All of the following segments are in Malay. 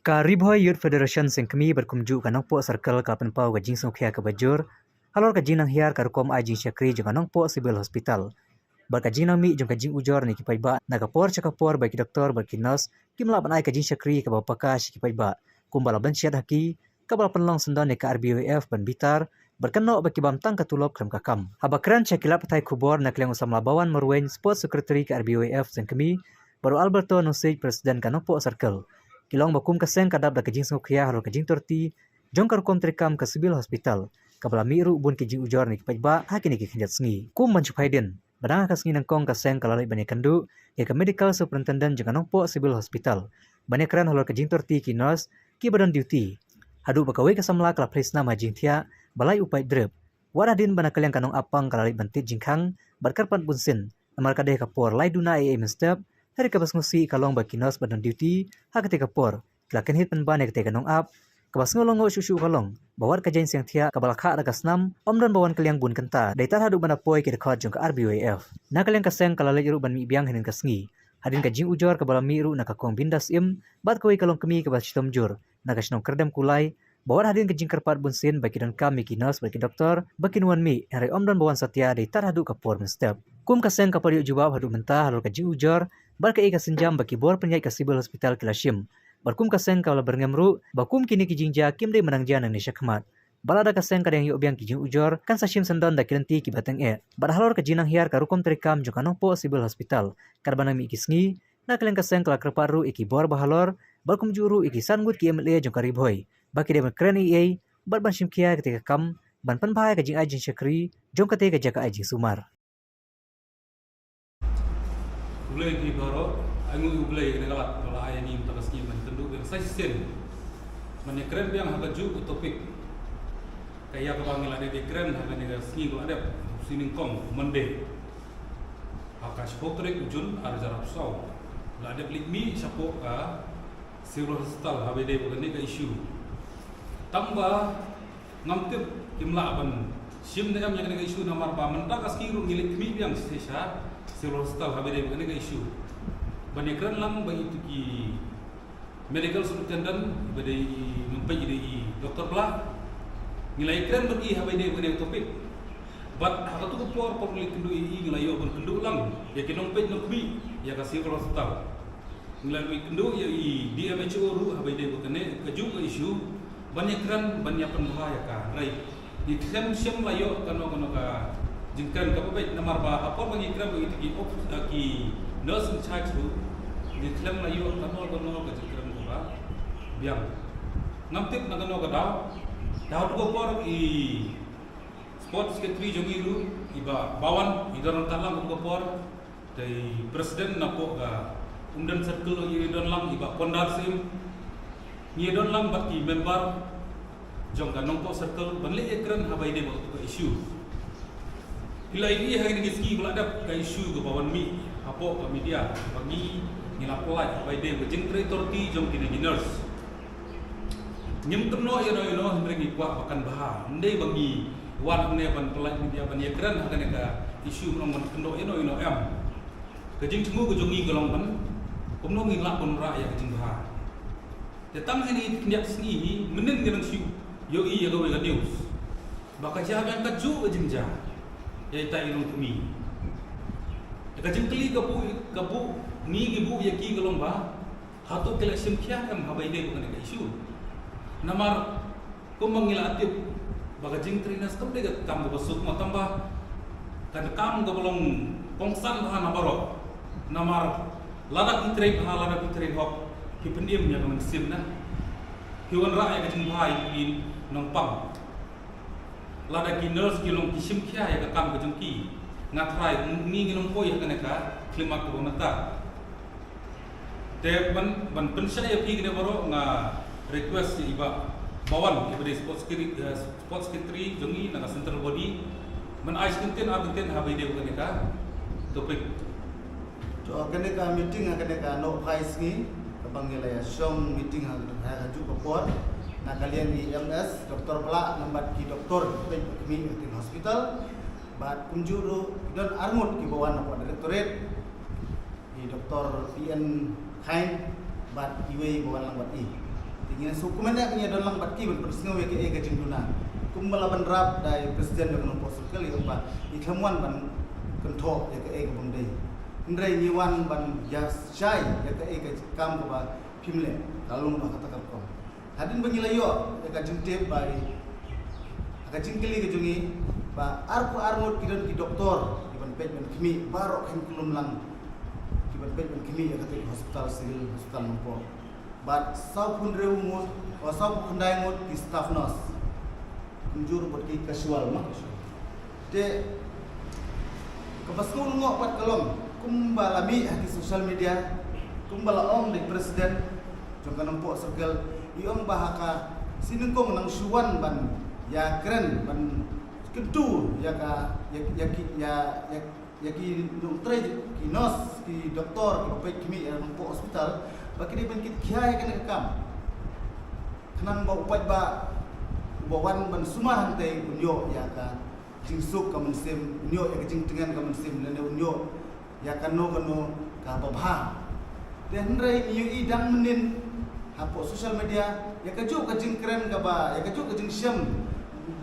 Ka Ribhoi Youth Federation sengkemi berkumju ka nongpo circle ka penpau ka jing songkhia ka bajur halor ka jing nang hiar ka rukom ai jing syakri jong ka nongpo civil hospital bar ka jing nang mi jong ka jing ujor ni kipai ba na ka por chakapor bagi doktor bagi nurse kimla ban ai ka jing syakri ka bapaka shi kipai ba kumbala ban syad haki ka bala penlong sendan ni ka RBOF ban bitar berkenok bagi bam tang ka tulop kram ka kam habakran chakilap thai khubor na kleng usam labawan merwen sports secretary ka RBOF sengkemi baru Alberto Nusik presiden ka nongpo circle kilong bakum kaseng kadap da kajing songkhia halo kajing torti jong karkom trekam ka civil hospital kabala miru bun kajing ujor ni kipajba hakini ki khinjat sngi kum manchupaiden badang ka sngi nangkong kaseng kalalai bani kandu ya ka medical superintendent jong nongpo civil hospital bani kran halo kajing torti ki nurse ki badan duty hadu bakawe kasamla kala presna majing thia balai upai drep waradin bana kalyang kanong apang kalalai bantit jingkhang barkarpan bunsin amar kadeh kapor lai duna step hari kabas ngusi kalong baki nurse badan duty ha ketika por kelaken hit penban ya ketika nong up kabas ngolongo susu kalong bawar kajain siang thia kabalakha daga snam omdon bawan kaliang bun kenta daitar hadu bana poi ke dekat jong ka RBOF na kaliang kaseng kalale iru ban mi biang henin kasngi hadin ka jing ujor kabala mi iru na ka kong bindas im bat koi kalong kemi kabas chitom jur na ka shnong kerdam kulai bawar hadin ka jing karpat bun sin baki dan kam mi nurse baki doktor baki nuan mi hari omdon bawan satya daitar hadu ka por step kum kaseng kapariu jawab hadu mentah halur ka jing ujor barka ika senjam baki bor penyai ka civil hospital kilashim barkum kaseng kala berngemru bakum kini ki jingja kim dei menang jana ni syakmat balada kaseng kadang yu biang ki jing ujor kan sashim sendon da kilenti ki bateng bar halor ka jinang hiar ka rukom trekam jo kanongpo civil hospital karbana mi ki sngi na kaleng kaseng kala kerparu iki bor bahalor barkum juru iki sangut ki MLA jo karibhoi baki de kren bar ban shimkia ketika kam ban panbhai ka jing ajin syakri jong kate ka jaka ajin sumar Ulay ki baro angu ulay ke galat kalau ayah ni mutakas ki man tendu yang saya sen man keren biang haga ju topik kaya ka bangila de keren haga ni sni ko adep sining kong mande akash potre ujun ar jarap saw la adep likmi sapo ka civil hospital habe de ko ni ka issue tamba ngamtip kimla ban sim ne am yang ka issue namar ba man ta kaski ru ngilik mi biang sesha civil hospital habe de ko ni ka issue bani kran lang ba itu ki medical superintendent bade numpai di doktor bla nilai kran bagi habe de ko ni topik but haka tu ko por kendu nilai yo bon kendu lang ya kinong page nokmi ya ka civil hospital nilai kendu ya i DMHO ru habe de ko ne ka ju ka issue bani kran bani apan bahaya ka rai di sem layo kano ka jingkan ka baik namar ba apa bagi kran begitu ki nurse in charge ru di klem layo kanol ka jingkan ko ba biang ngamtip na kano ka daw ko por i sports secretary jongi ru iba bawan idaron talang ko por dai presiden na po ga undan circle i don lang iba pondar sim ni don lang baki member jong kanong po circle banle ekran habai de mo ko issue ila ini hari ni ski beladap ka issue ko bawan mi apo ka media bagi ngilapolai habai de bejing authority jong kini nurse nyem temno ino henry kwa makan baha ndai bagi wan ne ban pelai media ban ekran hakan ka issue nomor kendo ino em kejing temu ko jongi golong ban kumno ngilap pun ra ya kejing baha tetang ini kinyak sini menen ngilang siu yo ya gawe ga news baka jaga ka ju kejing ja ya ita ilung kumi kejing kli kabu ni ibu ya ki golong ba hatu election kya am habai de ko ka issue namar ko mangila atip baka jing trinas kam de kam ko suk ma tamba kan kam go bolong pongsan ha nabaro namar ladak itre hok hipendim ya kaman sim na hiwan ra ya kajing bhai in nong pam ladak nurse kilong kisim kya ya kam kajing ki ngatrai ni nginong poi ya kanaka klimak ko mata te ban pensya ya pi gede baro nga request iba bawan iba sports secretary jongi na central body man ais kinten abten habai de kanaka topik so kanaka meeting kanaka no price ni kapangila ya shom meeting ha ju kapor na kalian di MS doktor pula nambat ki doktor kami di hospital bat kunjuru dan armut ki bawan apa direktorat di doktor PN Khain bat iwe bawan lambat i Tinggi sukumannya punya dalam batki berpersinggung ke jinduna. Kumbala bandrap dari presiden dengan pos sekali apa iklamuan ban kentok ya ke bumdei. Ndrai niwan ban ya syai ya ke kam ba pimle kalung ba kata kau. Hadin bangilayo ya ka jintep bai ka jingkeli ke jungi ba arku armut kidon ki doktor iban pet ban kimi barok hem kulum lang iban pet ban kimi ya ke hospital civil hospital nompo. But sau pun reumut o sau pun dai mut ki staff nurse kunjur pergi casual mak de kepaskul ngok pat kalom kumbala mi di sosial media kumbala om di presiden jong kanampo circle iom bahaka sinengkong nang suwan ban ya keren ban kentu ya ka ya ki dokter ki nurse ki doktor ki bapak kimi ya nampo hospital baki dia bangkit kiai kena kam kenang ba upat ba bawan ban sumah hantai unyo ya ka jingsuk ka mensim unyo ya ka jing tengan ka mensim lene unyo ya ka no ka babha dan rai yu idang menin hapo social media ya ka ju ka jing keren ka ba ya ka ju ka jing syam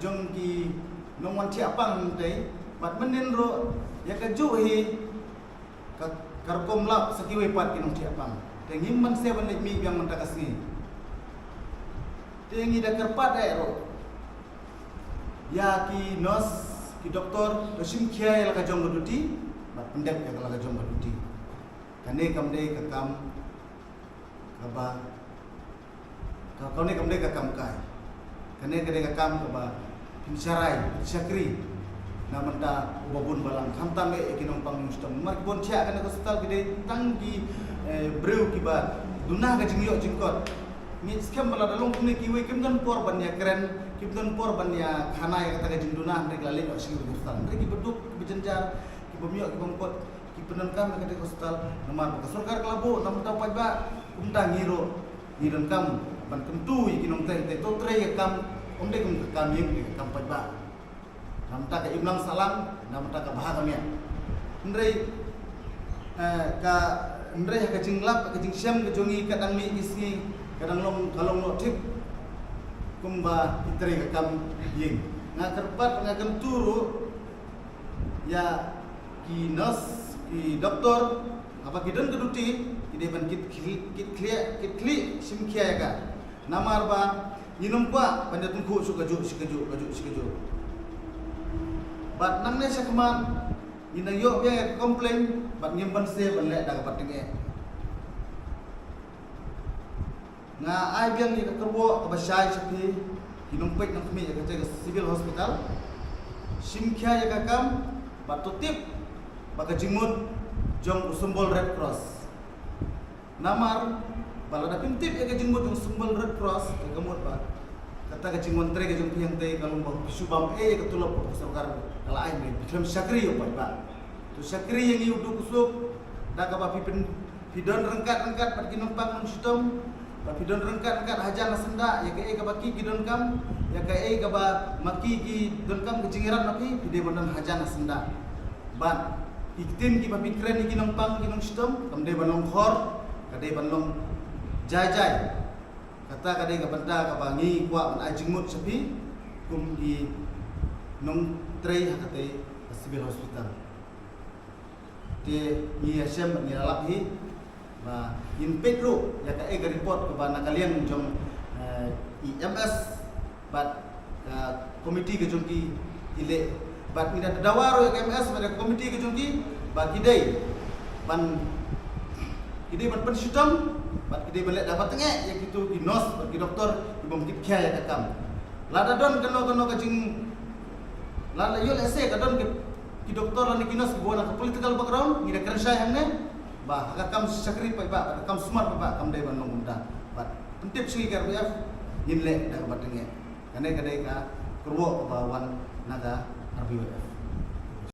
jong ki nongwan ti apang hantai mat menin ro ya ka ju hi ka karkom lap sakiwe pat ki nong ti apang tengim man se ban mi yang mentakasni tengi da kerpat ro ya ki nos ki doktor dosim kiai la ka jong gaduti bat pendek ya la ka jong gaduti kane kamde ka kam ka ba ka kone kamde ka kam kai kane ka kam ka ba pinsarai syakri namanta ubabun balang khamtam e kinong pang mustam mar bon cia kana hospital gede tanggi breu ki ba dunah ka jingyo jingkot mi skam bala dalong kune ki we kim dan por ban ya keren kim dan por ban ya khana ya kata ka jinduna andre lalin o sing hospital andre ki beduk ki bejenjar ki bemio ki bangkot ki penan kam ka hospital namar ka sarkar kelabo nam ta pa ba umta ngiro ngiron kam ban kentu ki nong teh to tre ya kam onde kum kam yeng ki kam pa ba nam ta ka iblang salam nam ta ka bahaga mia andre ka andre ka jinglap ka jingsyam ka jongi kadang mi isi kadang long kalong no tip kumba itri ka kam yeng nga kerpat nga kenturu ya ki nurse ki doktor apa kidan keduti ide ban kit kli sim kia ka namar ba minum kwa panda tungku sukaju bat nang ne sakman ina yo yang komplain bat nyimban se ban le da ka patinge nga ai biang ni kerbo ka basai sapi hinumpet nang kami ya ka civil hospital simkhya ya ka kam batutip baka jimut jong usumbol red cross namar balada pintip ya ka jimut jong usumbol red cross ka gamut ba kata ka jimon tre ka jong piang te kalung ba subam e ka tulop ka sarkar kala ai me bikram sakri yo ba to sakri yang iudu kusuk da ka ba pidon rengkat pat kinumpang nang sistem tapi don rengkat hajan senda ya ke baki ki don kam ya ke ba maki ki don kam ke jingiran napi pide bandang hajan senda ban iktin ki bapi kren ki nongpang ki nong sistem kamde banong khor kade banong jai kata kade ka banta ka bangi kwa ban ajingmut sapi kum ki nong trei hakate civil hospital te ni asem ni laphi ba in petro ya ka ega report ke bana kalian jong EMS bat komiti ke jongki ile bat ida dawaro ya EMS pada komiti ke jongki ba kidai ban pensitam bat kidai balik dapat tengek ya gitu di nos bagi doktor ibom kit kya ya kakam lada don keno kajing lada yul ese kadon ki doktor lan ki nos buana ke political background ngira keren saya hamne ba kakam sakri pa ba kakam smart pa kam dai ban nongunda bat pentip sigi KRBF yinle da batenge kane kadai ka kurwo ba wan naga RBWF